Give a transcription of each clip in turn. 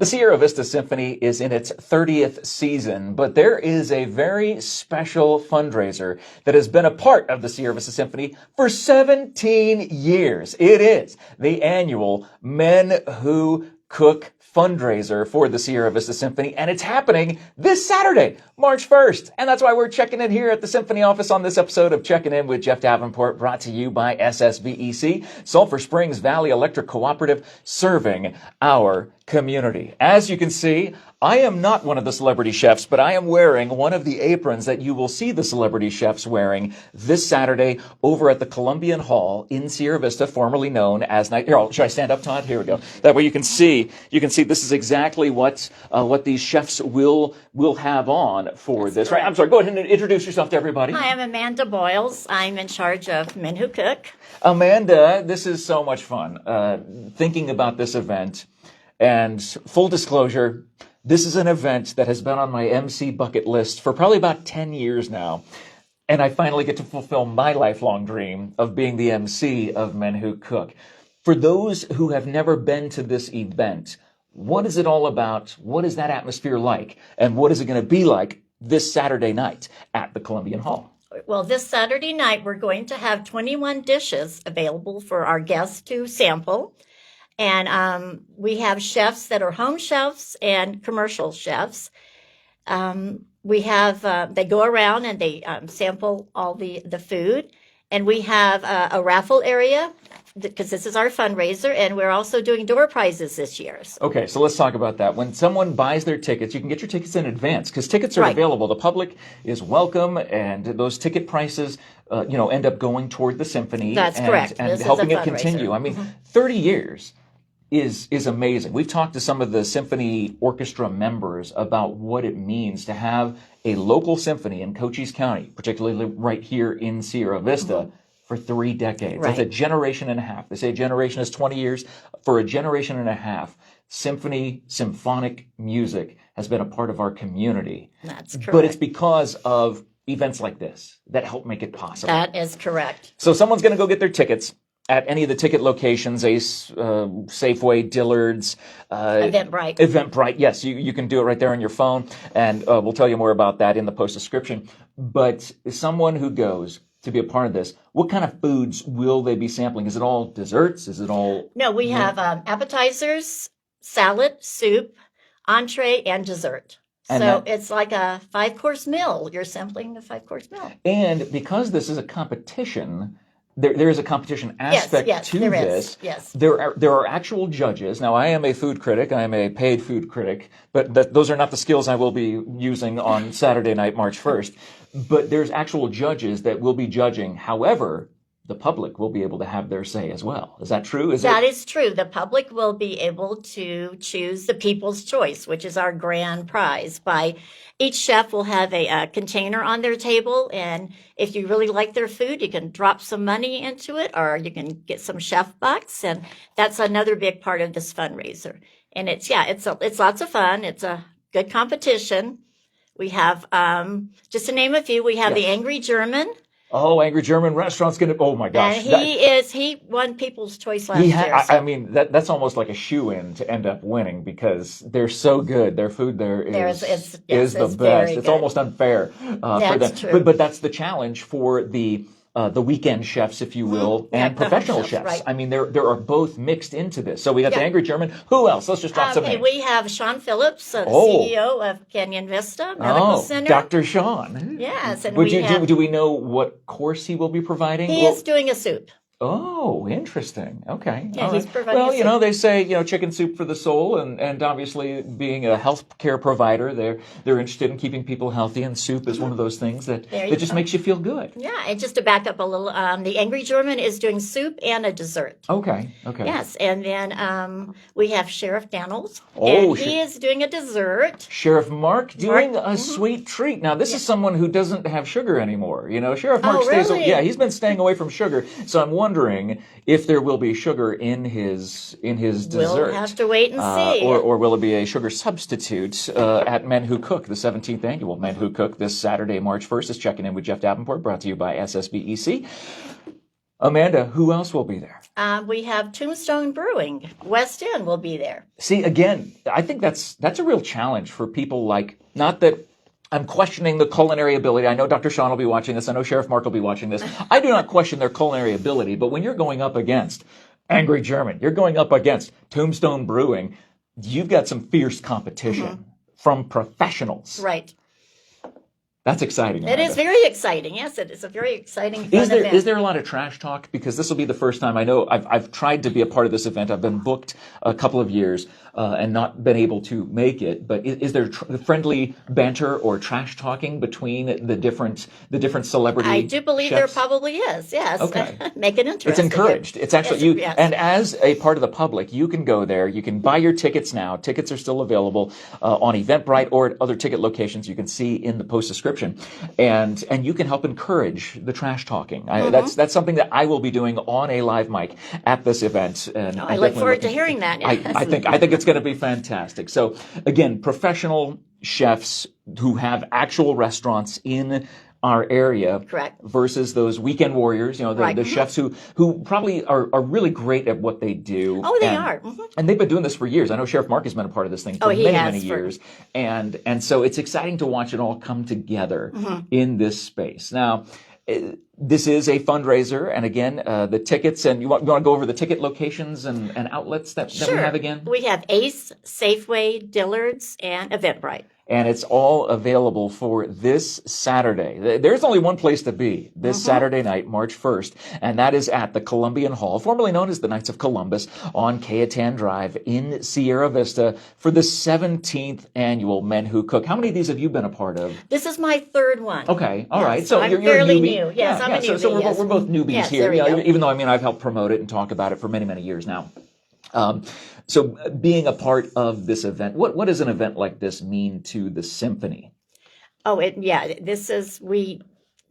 The Sierra Vista Symphony is in its 30th season, but there is a very special fundraiser that has been a part of the Sierra Vista Symphony for 17 years. It is the annual Men Who Cook fundraiser for the Sierra Vista Symphony, and it's happening this Saturday, March 1st. And that's why we're checking in here at the Symphony office on this episode of Checking In with Jeff Davenport, brought to you by SSVEC, Sulphur Springs Valley Electric Cooperative, serving our community. As you can see, I am not one of the celebrity chefs, but I am wearing one of the aprons that you will see the celebrity chefs wearing this Saturday over at the Columbian Hall in Sierra Vista, formerly known as Night. Here, should I stand up, Todd? Here we go. That way you can see this is exactly what these chefs will have on for That's this. correct. Right? I'm sorry. Go ahead and introduce yourself to everybody. Hi, I'm Amanda Boyles. I'm in charge of Men Who Cook. Amanda, this is so much fun. Thinking about this event, and full disclosure, this is an event that has been on my MC bucket list for probably about 10 years now. And I finally get to fulfill my lifelong dream of being the MC of Men Who Cook. For those who have never been to this event, what is it all about? What is that atmosphere like? And what is it going to be like this Saturday night at the Columbian Hall? Well, this Saturday night, we're going to have 21 dishes available for our guests to sample. And we have chefs that are home chefs and commercial chefs. We have, they go around and they sample all the food. And we have a raffle area because this is our fundraiser. And we're also doing door prizes this year. Okay, so let's talk about that. When someone buys their tickets, you can get your tickets in advance because tickets are available. The public is welcome, and those ticket prices, end up going toward the symphony. That's correct. And This helping is a it continue. fundraiser. I mean, 30 years is amazing. We've talked to some of the symphony orchestra members about what it means to have a local symphony in Cochise County, particularly right here in Sierra Vista, for 3 decades. Right. That's a generation and a half. They say a generation is 20 years. For a generation and a half, symphonic music has been a part of our community. That's correct. But it's because of events like this that help make it possible. That is correct. So someone's going to go get their tickets at any of the ticket locations, Ace, Safeway, Dillard's, Eventbrite. Yes, you can do it right there on your phone, and we'll tell you more about that in the post description. But someone who goes to be a part of this, what kind of foods will they be sampling? Is it all desserts? Is it all? No, we have appetizers, salad, soup, entree, and dessert. And so it's like a 5-course meal. You're sampling the 5-course meal. And because this is a competition, there is a competition aspect to this. Yes. There are actual judges. Now, I am a food critic. I am a paid food critic, but those are not the skills I will be using on Saturday night, March 1st. But there's actual judges that will be judging. However, the public will be able to have their say as well. Is that true? That is true. The public will be able to choose the People's Choice, which is our grand prize. Each chef will have a container on their table, and if you really like their food, you can drop some money into it, or you can get some chef bucks, and that's another big part of this fundraiser. And it's lots of fun. It's a good competition. We have, just to name a few, we have the Angry German. Oh, Angry German Restaurant's going to, oh my gosh. And he won People's Choice last year. I mean, that's almost like a shoe-in to end up winning because they're so good. Their food there is the best. It's almost unfair for them. True. But that's the challenge for the weekend chefs, if you will, and professional chefs. Right. I mean, there are both mixed into this. So we got the Angry German. Who else? Let's just drop some names. We have Sean Phillips, the CEO of Canyon Vista Medical Center. Dr. Sean. Yes. And do we know what course he will be providing? He is doing a soup. Oh, interesting. Okay. Yeah, he's providing well, they say, chicken soup for the soul, and obviously being a healthcare provider, they're interested in keeping people healthy, and soup is one of those things that just makes you feel good. Yeah, and just to back up a little, the Angry German is doing soup and a dessert. Okay. Yes, and then we have Sheriff Daniels, and he is doing a dessert. Sheriff Mark doing a sweet treat. Now, this is someone who doesn't have sugar anymore. Sheriff Mark he's been staying away from sugar, so I'm wondering if there will be sugar in his dessert. We'll have to wait and see. Or will it be a sugar substitute at Men Who Cook, the 17th annual Men Who Cook this Saturday, March 1st. Is Checking In with Jeff Davenport, brought to you by SSVEC. Amanda, who else will be there? We have Tombstone Brewing. West End will be there. See, again, I think that's a real challenge for people like, not that I'm questioning the culinary ability. I know Dr. Sean will be watching this. I know Sheriff Mark will be watching this. I do not question their culinary ability, but when you're going up against Angry German, you're going up against Tombstone Brewing, you've got some fierce competition from professionals. Right. That's exciting. It is very exciting. Yes, it is a very exciting fun event. Is there a lot of trash talk? Because this will be the first time. I know I've tried to be a part of this event. I've been booked a couple of years and not been able to make it. But is there friendly banter or trash talking between the different celebrity I do believe chefs? there probably is. Yes. Okay. Make it interesting. It's encouraged. It's actually you. Yes. And as a part of the public, you can go there. You can buy your tickets now. Tickets are still available on Eventbrite or at other ticket locations you can see in the post description. And you can help encourage the trash talking. That's something that I will be doing on a live mic at this event. And I look forward to hearing that. Yes. I think it's going to be fantastic. So again, professional chefs who have actual restaurants in our area. Correct. Versus those weekend warriors, the chefs who probably are really great at what they do. Oh, they are. And they've been doing this for years. I know Sheriff Mark has been a part of this thing for many years. And so it's exciting to watch it all come together in this space. Now, this is a fundraiser, and again, the tickets, and you want to go over the ticket locations and outlets that we have again? We have Ace, Safeway, Dillard's, and Eventbrite. And it's all available for this Saturday. There's only one place to be this Saturday night, March 1st, and that is at the Columbian Hall, formerly known as the Knights of Columbus, on Cayatan Drive in Sierra Vista for the 17th annual Men Who Cook. How many of these have you been a part of? This is my third one. Okay, all right. So I'm you're fairly a newbie. new. Yes, I'm a newbie. So we're both newbies here, there we go. even though I've helped promote it and talk about it for many, many years now. So being a part of this event, what does an event like this mean to the symphony? This is, we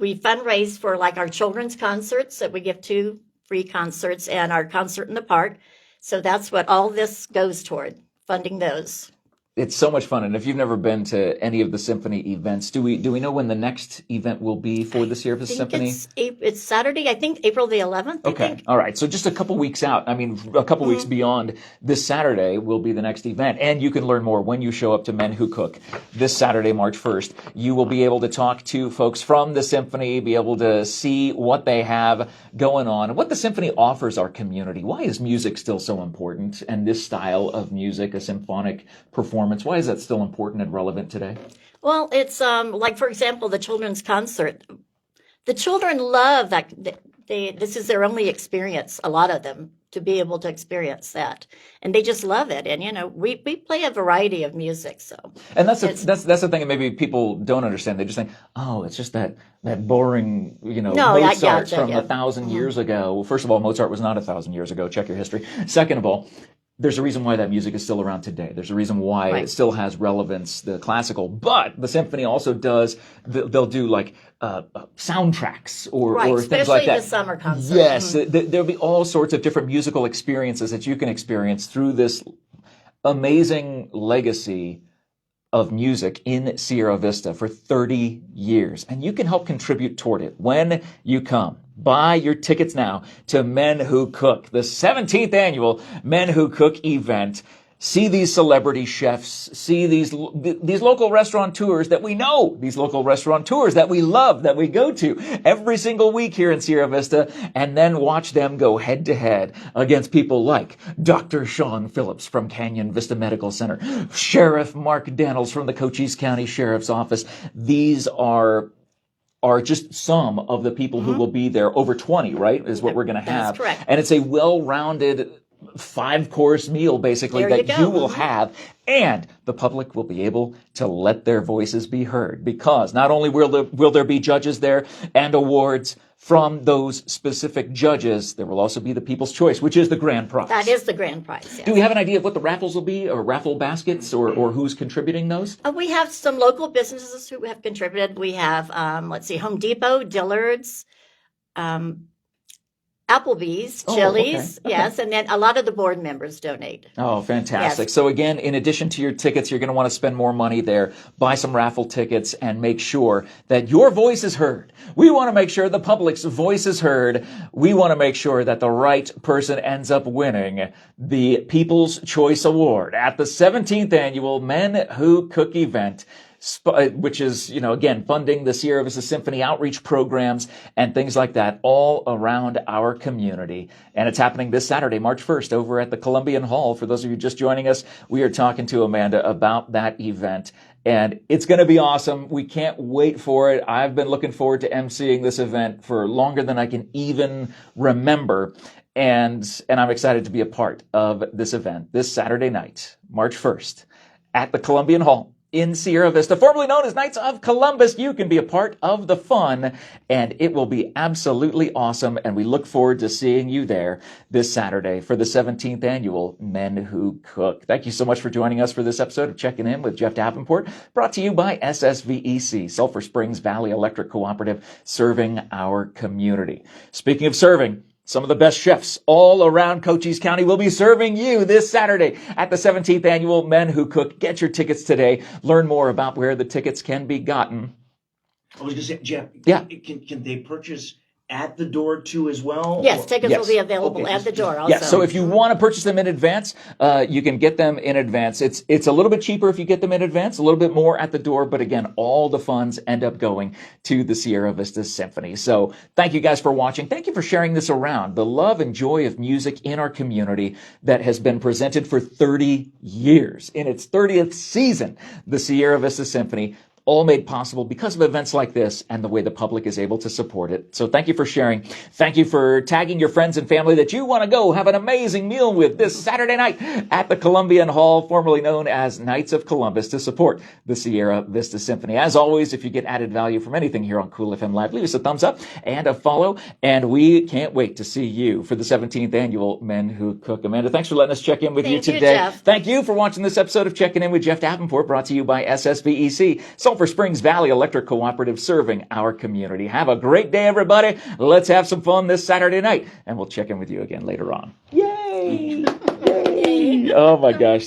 fundraise for like our children's concerts that we give 2 free concerts and our concert in the park. So that's what all this goes toward, funding those. It's so much fun. And if you've never been to any of the symphony events, do we know when the next event will be for the Sierra Vista Symphony? It's Saturday, I think, April the 11th. Okay. All right. So just a couple weeks out. I mean, a couple weeks beyond this Saturday will be the next event. And you can learn more when you show up to Men Who Cook this Saturday, March 1st. You will be able to talk to folks from the symphony, be able to see what they have going on, and what the symphony offers our community. Why is music still so important? And this style of music, a symphonic performance, why is that still important and relevant today? Well, it's like, for example, the children's concert. The children love that. This is their only experience, a lot of them, to be able to experience that. And they just love it. And, we play a variety of music. So, and that's the thing that maybe people don't understand. They just think, oh, it's just that boring, Mozart from 1,000 years ago. Well, first of all, Mozart was not 1,000 years ago. Check your history. Second of all, there's a reason why that music is still around today. There's a reason why it still has relevance, the classical. But the symphony also does, they'll do like soundtracks or things like that. Especially the summer concert. Yes, there'll be all sorts of different musical experiences that you can experience through this amazing legacy of music in Sierra Vista for 30 years. And you can help contribute toward it when you come. Buy your tickets now to Men Who Cook, the 17th annual Men Who Cook event. See these celebrity chefs, see these local restaurateurs that we know, these local restaurateurs that we love, that we go to every single week here in Sierra Vista, and then watch them go head to head against people like Dr. Sean Phillips from Canyon Vista Medical Center, Sheriff Mark Daniels from the Cochise County Sheriff's Office. These are just some of the people who will be there. Over 20, right, is what we're going to have. That's correct. And it's a well-rounded 5-course meal, basically, that you will have. And the public will be able to let their voices be heard, because not only will there be judges there and awards from those specific judges, there will also be the People's Choice, which is the grand prize. That is the grand prize, yes. Do we have an idea of what the raffles will be, or raffle baskets, or who's contributing those? We have some local businesses who have contributed. We have, Home Depot, Dillard's, Applebee's, Oh, Chili's, okay. yes, and then a lot of the board members donate. Oh, fantastic. Yes. So again, in addition to your tickets, you're going to want to spend more money there, buy some raffle tickets, and make sure that your voice is heard. We want to make sure the public's voice is heard. We want to make sure that the right person ends up winning the People's Choice Award at the 17th annual Men Who Cook event, which is, again, funding the Sierra Vista Symphony outreach programs and things like that all around our community. And it's happening this Saturday, March 1st, over at the Columbian Hall. For those of you just joining us, we are talking to Amanda about that event. And it's going to be awesome. We can't wait for it. I've been looking forward to emceeing this event for longer than I can even remember. And I'm excited to be a part of this event this Saturday night, March 1st, at the Columbian Hall in Sierra Vista, formerly known as Knights of Columbus. You can be a part of the fun, and it will be absolutely awesome. And we look forward to seeing you there this Saturday for the 17th annual Men Who Cook. Thank you so much for joining us for this episode of Checking In with Jeff Davenport, brought to you by SSVEC, Sulphur Springs Valley Electric Cooperative, serving our community. Speaking of serving, some of the best chefs all around Cochise County will be serving you this Saturday at the 17th annual Men Who Cook. Get your tickets today. Learn more about where the tickets can be gotten. I was going to say, Jeff, Yeah. Can they purchase at the door too as well? Yes, tickets Yes. will be available Okay, at the door also. Yeah, so if you want to purchase them in advance, you can get them in advance. It's a little bit cheaper if you get them in advance, a little bit more at the door, but again, all the funds end up going to the Sierra Vista Symphony. So thank you guys for watching. Thank you for sharing this around. The love and joy of music in our community that has been presented for 30 years. In its 30th season, the Sierra Vista Symphony, all made possible because of events like this and the way the public is able to support it. So thank you for sharing. Thank you for tagging your friends and family that you want to go have an amazing meal with this Saturday night at the Columbian Hall, formerly known as Knights of Columbus, to support the Sierra Vista Symphony. As always, if you get added value from anything here on Cool FM Live, leave us a thumbs up and a follow. And we can't wait to see you for the 17th annual Men Who Cook. Amanda, thanks for letting us check in with you today. Jeff. Thank you for watching this episode of Checking In with Jeff Davenport, brought to you by SSVEC, Sulphur Springs Valley Electric Cooperative, serving our community. Have a great day, everybody. Let's have some fun this Saturday night, and we'll check in with you again later on. Yay! Yay! Oh my gosh.